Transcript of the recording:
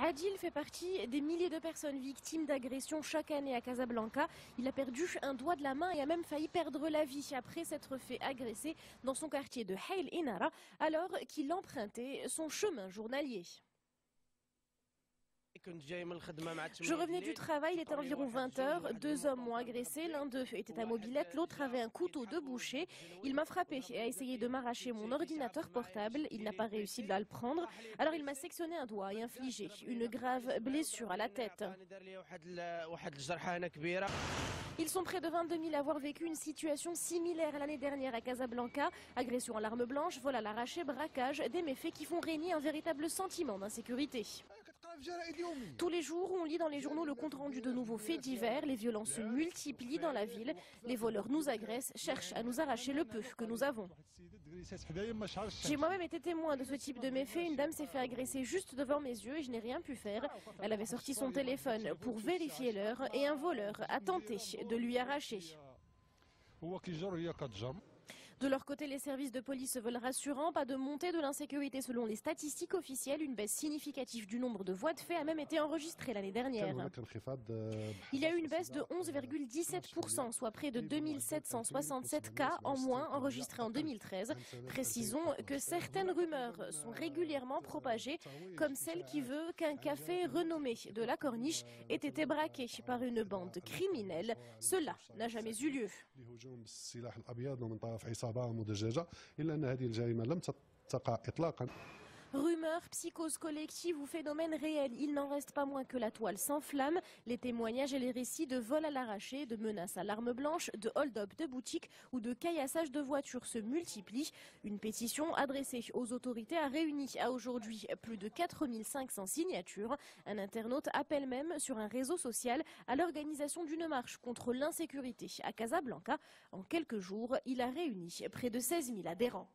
Adil fait partie des milliers de personnes victimes d'agressions chaque année à Casablanca. Il a perdu un doigt de la main et a même failli perdre la vie après s'être fait agresser dans son quartier de Hail Inara alors qu'il empruntait son chemin journalier. Je revenais du travail, il était environ 20 h. Deux hommes m'ont agressé, l'un d'eux était à mobilette, l'autre avait un couteau de boucher. Il m'a frappé et a essayé de m'arracher mon ordinateur portable. Il n'a pas réussi à le prendre. Alors il m'a sectionné un doigt et infligé une grave blessure à la tête. Ils sont près de 22 000 à avoir vécu une situation similaire l'année dernière à Casablanca. Agression à l'arme blanche, vol à l'arraché, braquage, des méfaits qui font régner un véritable sentiment d'insécurité. Tous les jours, on lit dans les journaux le compte-rendu de nouveaux faits divers. Les violences se multiplient dans la ville. Les voleurs nous agressent, cherchent à nous arracher le peu que nous avons. J'ai moi-même été témoin de ce type de méfaits. Une dame s'est fait agresser juste devant mes yeux et je n'ai rien pu faire. Elle avait sorti son téléphone pour vérifier l'heure et un voleur a tenté de lui arracher. De leur côté, les services de police se veulent rassurants. Pas de montée de l'insécurité selon les statistiques officielles. Une baisse significative du nombre de voies de fait a même été enregistrée l'année dernière. Il y a eu une baisse de 11,17%, soit près de 2767 cas en moins enregistrés en 2013. Précisons que certaines rumeurs sont régulièrement propagées, comme celle qui veut qu'un café renommé de la Corniche ait été braqué par une bande criminelle. Cela n'a jamais eu lieu. Rumeurs, psychose collective ou phénomène réel, il n'en reste pas moins que la toile s'enflamme. Les témoignages et les récits de vols à l'arraché, de menaces à l'arme blanche, de hold-up de boutiques ou de caillassage de voitures se multiplient. Une pétition adressée aux autorités a réuni à aujourd'hui plus de 4 500 signatures. Un internaute appelle même sur un réseau social à l'organisation d'une marche contre l'insécurité à Casablanca. En quelques jours, il a réuni près de 16 000 adhérents.